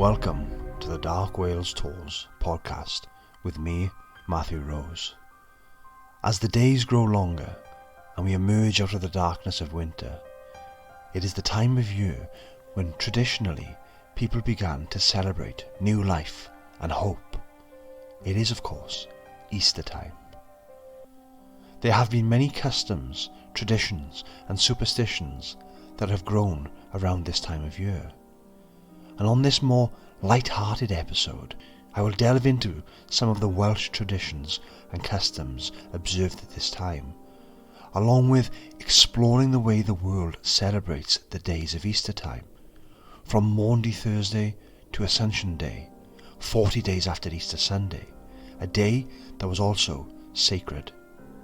Welcome to the Dark Wales Tours podcast with me, Matthew Rose. As the days grow longer and we emerge out of the darkness of winter, it is the time of year when traditionally people began to celebrate new life and hope. It is, of course, Easter time. There have been many customs, traditions and superstitions that have grown around this time of year. And on this more light-hearted episode, I will delve into some of the Welsh traditions and customs observed at this time, along with exploring the way the world celebrates the days of Easter time, from Maundy Thursday to Ascension Day, 40 days after Easter Sunday, a day that was also sacred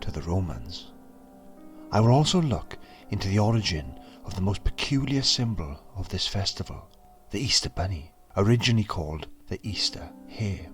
to the Romans. I will also look into the origin of the most peculiar symbol of this festival, the Easter Bunny, originally called the Easter Hare.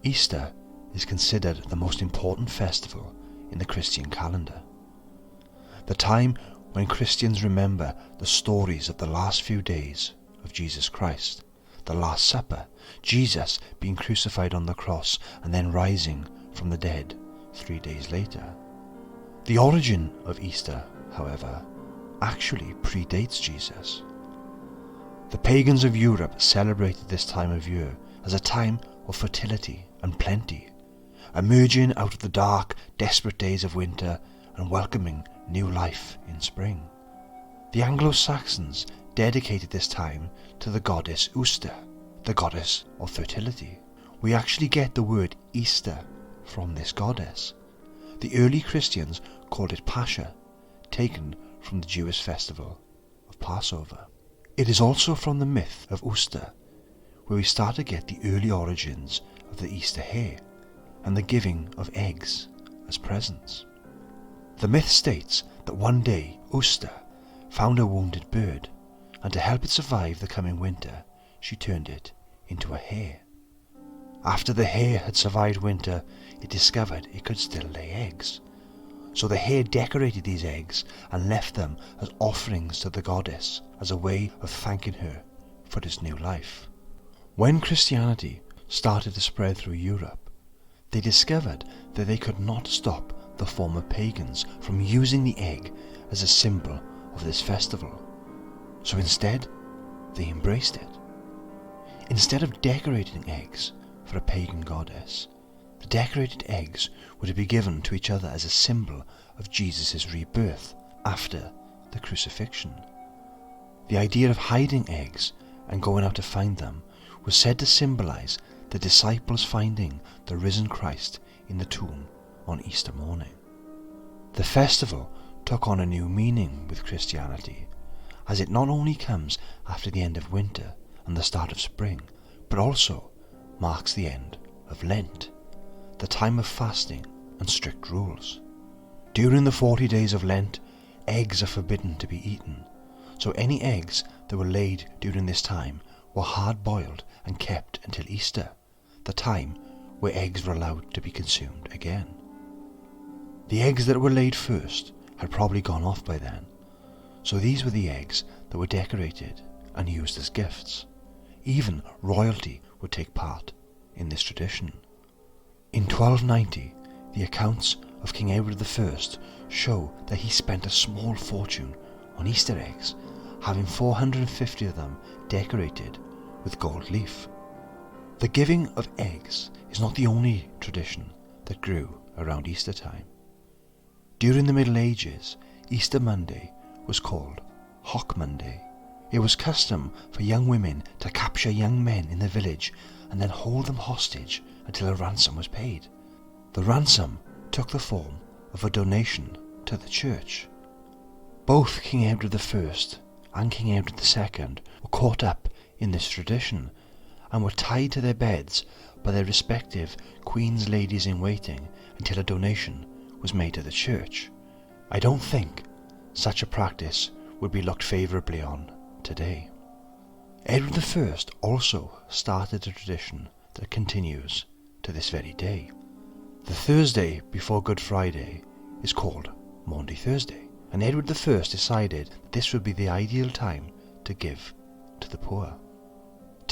Easter is considered the most important festival in the Christian calendar, the time when Christians remember the stories of the last few days of Jesus Christ, the Last Supper, Jesus being crucified on the cross and then rising from the dead 3 days later. The origin of Easter, however, actually predates Jesus. The pagans of Europe celebrated this time of year as a time of fertility and plenty, emerging out of the dark, desperate days of winter and welcoming new life in spring. The Anglo-Saxons dedicated this time to the goddess Uster, the goddess of fertility. We actually get the word Easter from this goddess. The early Christians called it Pascha, taken from the Jewish festival of Passover. It is also from the myth of Uster where we start to get the early origins of the Easter hare and the giving of eggs as presents. The myth states that one day Uster found a wounded bird, and to help it survive the coming winter, she turned it into a hare. After the hare had survived winter, it discovered it could still lay eggs. So the hare decorated these eggs and left them as offerings to the goddess as a way of thanking her for this new life. When Christianity started to spread through Europe, they discovered that they could not stop the former pagans from using the egg as a symbol of this festival. So instead, they embraced it. Instead of decorating eggs for a pagan goddess, the decorated eggs were to be given to each other as a symbol of Jesus' rebirth after the crucifixion. The idea of hiding eggs and going out to find them was said to symbolize the disciples finding the risen Christ in the tomb on Easter morning. The festival took on a new meaning with Christianity, as it not only comes after the end of winter and the start of spring, but also marks the end of Lent, the time of fasting and strict rules. During the 40 days of Lent, eggs are forbidden to be eaten, so any eggs that were laid during this time were hard-boiled and kept until Easter, the time where eggs were allowed to be consumed again. The eggs that were laid first had probably gone off by then, so these were the eggs that were decorated and used as gifts. Even royalty would take part in this tradition. In 1290, the accounts of King Edward I show that he spent a small fortune on Easter eggs, having 450 of them decorated with gold leaf. The giving of eggs is not the only tradition that grew around Easter time. During the Middle Ages, Easter Monday was called Hock Monday. It was custom for young women to capture young men in the village and then hold them hostage until a ransom was paid. The ransom took the form of a donation to the church. Both King Edward I and King Edward II were caught up in this tradition and were tied to their beds by their respective Queen's ladies in waiting until a donation was made to the church. I don't think such a practice would be looked favourably on today. Edward I also started a tradition that continues to this very day. The Thursday before Good Friday is called Maundy Thursday, and Edward I decided this would be the ideal time to give to the poor.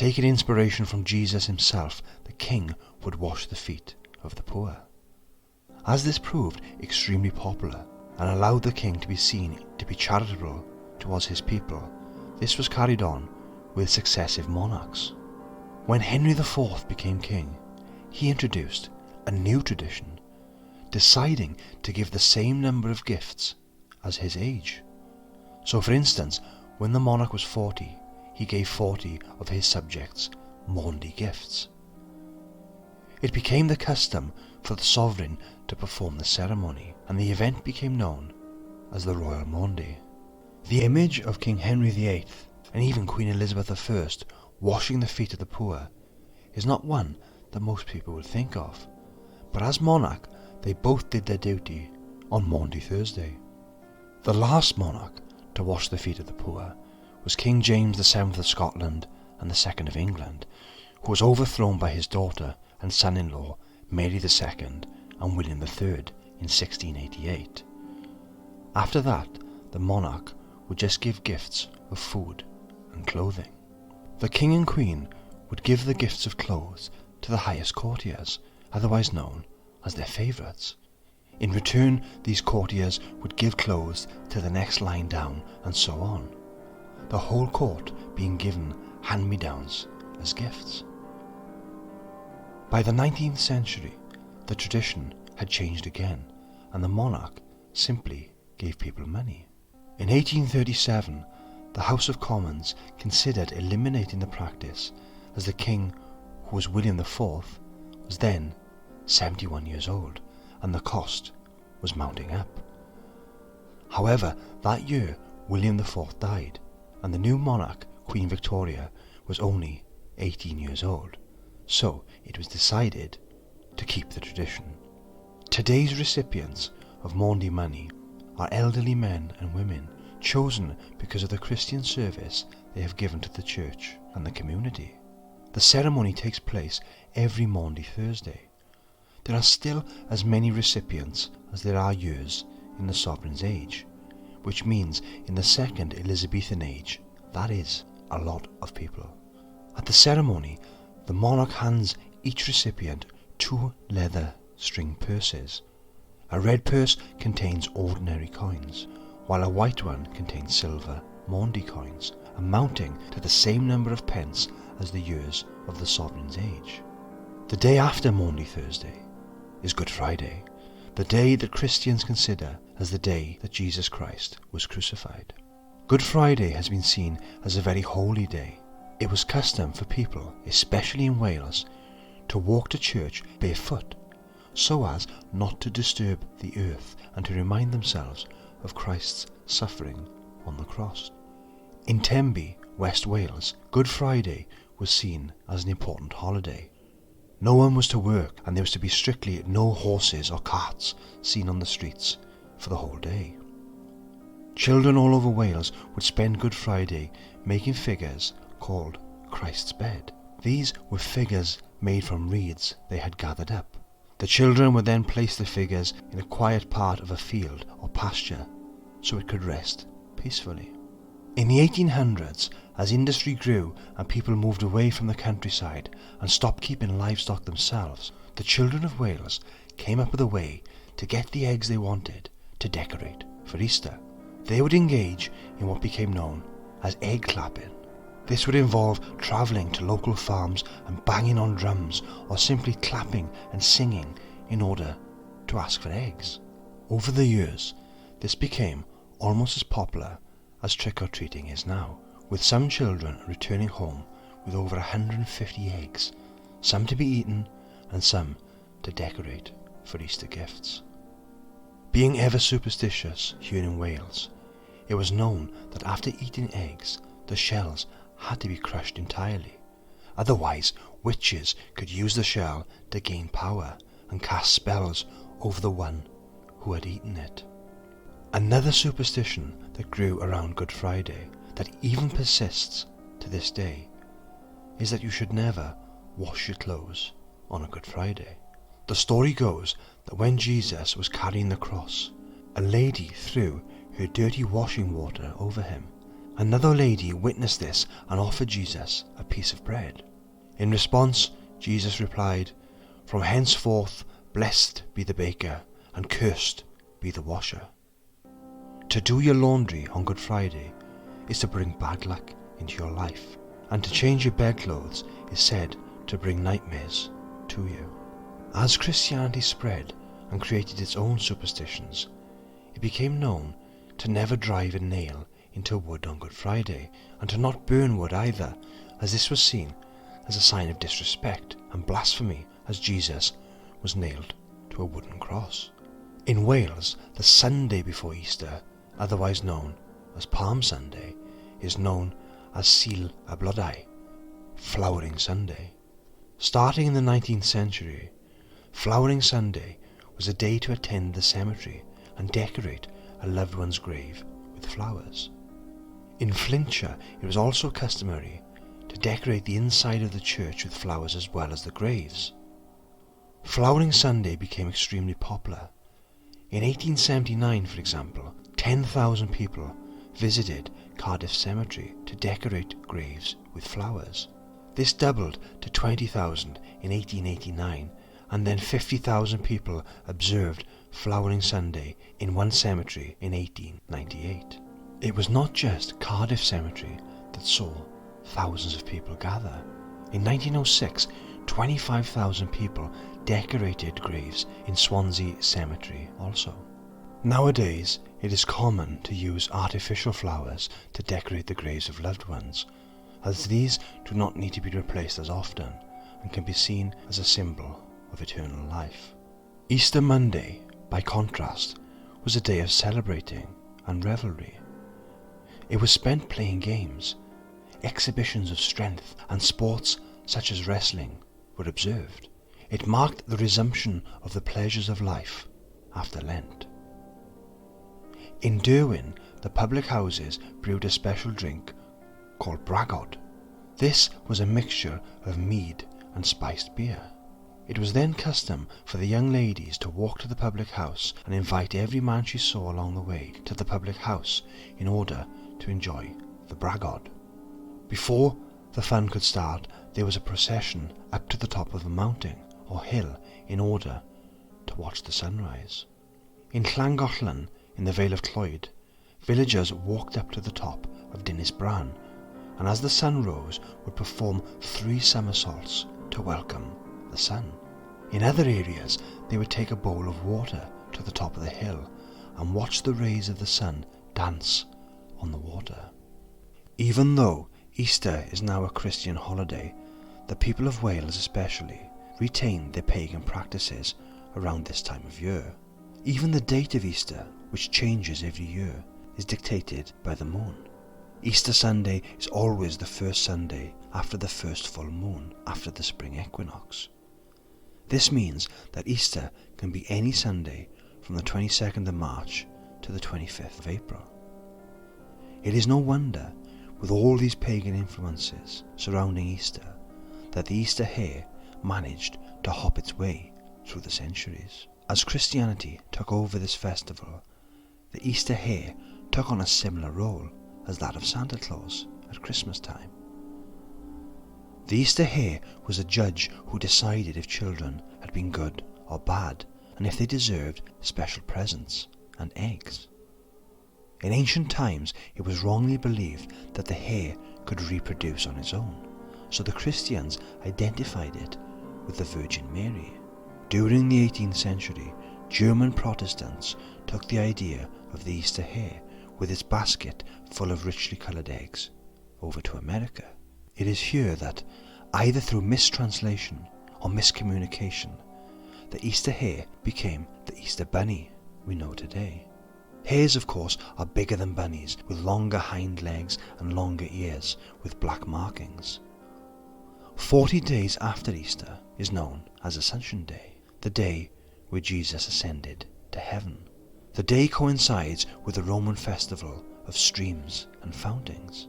Taking inspiration from Jesus himself, the king would wash the feet of the poor. As this proved extremely popular and allowed the king to be seen to be charitable towards his people, this was carried on with successive monarchs. When Henry IV became king, he introduced a new tradition, deciding to give the same number of gifts as his age. So for instance, when the monarch was 40, he gave 40 of his subjects Maundy gifts. It became the custom for the sovereign to perform the ceremony, and the event became known as the Royal Maundy. The image of King Henry VIII and even Queen Elizabeth I washing the feet of the poor is not one that most people would think of, but as monarch they both did their duty on Maundy Thursday. The last monarch to wash the feet of the poor was King James VII of Scotland and II of England, who was overthrown by his daughter and son-in-law Mary II and William III in 1688. After that, the monarch would just give gifts of food and clothing. The king and queen would give the gifts of clothes to the highest courtiers, otherwise known as their favourites. In return, these courtiers would give clothes to the next line down, and so on, the whole court being given hand-me-downs as gifts. By the 19th century, the tradition had changed again, and the monarch simply gave people money. In 1837, the House of Commons considered eliminating the practice, as the king, who was William IV, was then 71 years old, and the cost was mounting up. However, that year William IV died, and the new monarch, Queen Victoria, was only 18 years old, so it was decided to keep the tradition. Today's recipients of Maundy money are elderly men and women chosen because of the Christian service they have given to the church and the community. The ceremony takes place every Maundy Thursday. There are still as many recipients as there are years in the sovereign's age, which means in the second Elizabethan age, that is a lot of people. At the ceremony, the monarch hands each recipient 2 leather string purses. A red purse contains ordinary coins, while a white one contains silver Maundy coins, amounting to the same number of pence as the years of the sovereign's age. The day after Maundy Thursday is Good Friday, the day that Christians consider as the day that Jesus Christ was crucified. Good Friday has been seen as a very holy day. It was custom for people, especially in Wales, to walk to church barefoot, so as not to disturb the earth and to remind themselves of Christ's suffering on the cross. In Tenby, West Wales, Good Friday was seen as an important holiday. No one was to work, and there was to be strictly no horses or carts seen on the streets for the whole day. Children all over Wales would spend Good Friday making figures called Christ's bed. These were figures made from reeds they had gathered up. The children would then place the figures in a quiet part of a field or pasture so it could rest peacefully. In the 1800s, as industry grew and people moved away from the countryside and stopped keeping livestock themselves, the children of Wales came up with a way to get the eggs they wanted to decorate for Easter. They would engage in what became known as egg clapping. This would involve travelling to local farms and banging on drums, or simply clapping and singing in order to ask for eggs. Over the years, this became almost as popular as trick-or-treating is now, with some children returning home with over 150 eggs, some to be eaten and some to decorate for Easter gifts. Being ever superstitious here in Wales, it was known that after eating eggs, the shells had to be crushed entirely. Otherwise, witches could use the shell to gain power and cast spells over the one who had eaten it. Another superstition that grew around Good Friday, that even persists to this day, is that you should never wash your clothes on a Good Friday. The story goes that when Jesus was carrying the cross, a lady threw her dirty washing water over him, Another lady witnessed this and offered Jesus a piece of bread. In response, Jesus replied, "From henceforth blessed be the baker, and cursed be the washer." To do your laundry on Good Friday is to bring bad luck into your life, and to change your bedclothes is said to bring nightmares to you. As Christianity spread and created its own superstitions, it became known to never drive a nail into wood on Good Friday, and to not burn wood either, as this was seen as a sign of disrespect and blasphemy, as Jesus was nailed to a wooden cross. In Wales, the Sunday before Easter, otherwise known as Palm Sunday, is known as Sul y Blodau, Flowering Sunday. Starting in the 19th century, Flowering Sunday was a day to attend the cemetery and decorate a loved one's grave with flowers. In Flintshire, it was also customary to decorate the inside of the church with flowers as well as the graves. Flowering Sunday became extremely popular. In 1879, for example, 10,000 people visited Cardiff Cemetery to decorate graves with flowers. This doubled to 20,000 in 1889, and then 50,000 people observed Flowering Sunday in one cemetery in 1898. It was not just Cardiff Cemetery that saw thousands of people gather. In 1906, 25,000 people decorated graves in Swansea Cemetery also. Nowadays, it is common to use artificial flowers to decorate the graves of loved ones, as these do not need to be replaced as often and can be seen as a symbol of eternal life. Easter Monday, by contrast, was a day of celebrating and revelry. It was spent playing games. Exhibitions of strength and sports such as wrestling were observed. It marked the resumption of the pleasures of life after Lent. In Derwin, the public houses brewed a special drink called bragod. This was a mixture of mead and spiced beer. It was then custom for the young ladies to walk to the public house and invite every man she saw along the way to the public house in order to enjoy the bragod. Before the fun could start, there was a procession up to the top of the mountain or hill in order to watch the sunrise. In Llangollen, in the Vale of Clwyd, villagers walked up to the top of Dinas Bran, and as the sun rose would perform 3 somersaults to welcome the sun. In other areas, they would take a bowl of water to the top of the hill and watch the rays of the sun dance on the water. Even though Easter is now a Christian holiday, the people of Wales especially retain their pagan practices around this time of year. Even the date of Easter, which changes every year, is dictated by the moon. Easter Sunday is always the first Sunday after the first full moon after the spring equinox. This means that Easter can be any Sunday from the 22nd of March to the 25th of April. It is no wonder, with all these pagan influences surrounding Easter, that the Easter hare managed to hop its way through the centuries. As Christianity took over this festival, the Easter hare took on a similar role as that of Santa Claus at Christmas time. The Easter hare was a judge who decided if children had been good or bad, and if they deserved special presents and eggs. In ancient times, it was wrongly believed that the hare could reproduce on its own, so the Christians identified it with the Virgin Mary. During the 18th century, German Protestants took the idea of the Easter hare with its basket full of richly coloured eggs over to America. It is here that, either through mistranslation or miscommunication, the Easter hare became the Easter bunny we know today. Hares, of course, are bigger than bunnies, with longer hind legs and longer ears with black markings. 40 days after Easter is known as Ascension Day, the day where Jesus ascended to heaven. The day coincides with the Roman festival of streams and fountains.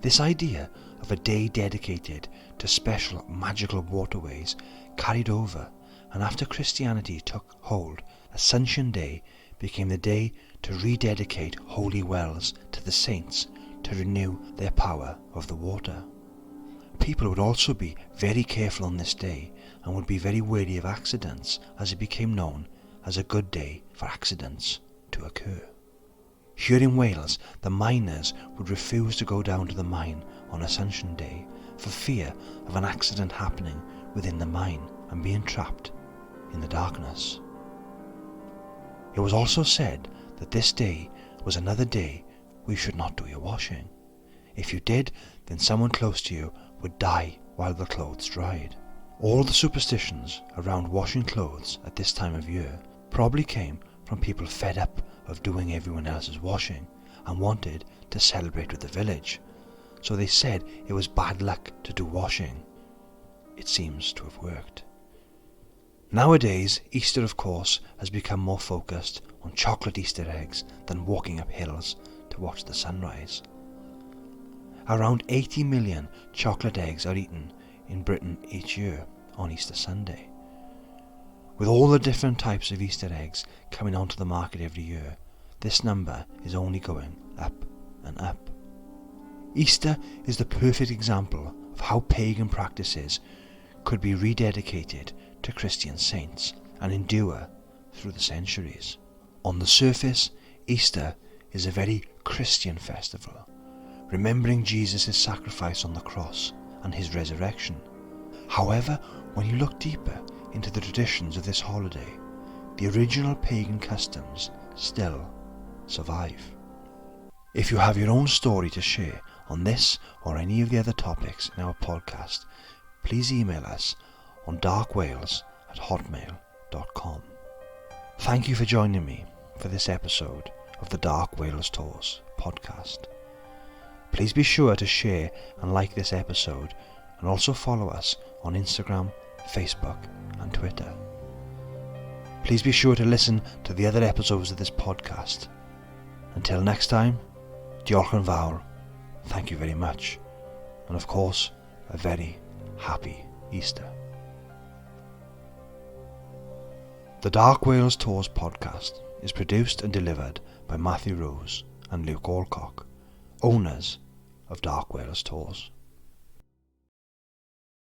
This idea of a day dedicated to special magical waterways carried over, and after Christianity took hold, Ascension Day became the day to rededicate holy wells to the saints to renew their power of the water. People would also be very careful on this day and would be very wary of accidents, as it became known as a good day for accidents to occur. Here in Wales, the miners would refuse to go down to the mine on Ascension Day for fear of an accident happening within the mine and being trapped in the darkness. It was also said that this day was another day where you should not do your washing. If you did, then someone close to you would die while the clothes dried. All the superstitions around washing clothes at this time of year probably came from people fed up of doing everyone else's washing and wanted to celebrate with the village. So they said it was bad luck to do washing. It seems to have worked. Nowadays, Easter of course has become more focused on chocolate Easter eggs than walking up hills to watch the sunrise. Around 80 million chocolate eggs are eaten in Britain each year on Easter Sunday. With all the different types of Easter eggs coming onto the market every year, this number is only going up and up. Easter is the perfect example of how pagan practices could be rededicated to Christian saints and endure through the centuries. On the surface, Easter is a very Christian festival, remembering Jesus' sacrifice on the cross and his resurrection. However, when you look deeper into the traditions of this holiday, the original pagan customs still survive. If you have your own story to share on this or any of the other topics in our podcast, please email us on darkwales@hotmail.com. Thank you for joining me for this episode of the Dark Wales Tours podcast. Please be sure to share and like this episode, and also follow us on Instagram, Facebook and Twitter. Please be sure to listen to the other episodes of this podcast. Until next time, diolch yn fawr, thank you very much, and of course, a very happy Easter. The Dark Wales Tours podcast is produced and delivered by Matthew Rose and Luke Alcock, owners of Dark Wales Tours.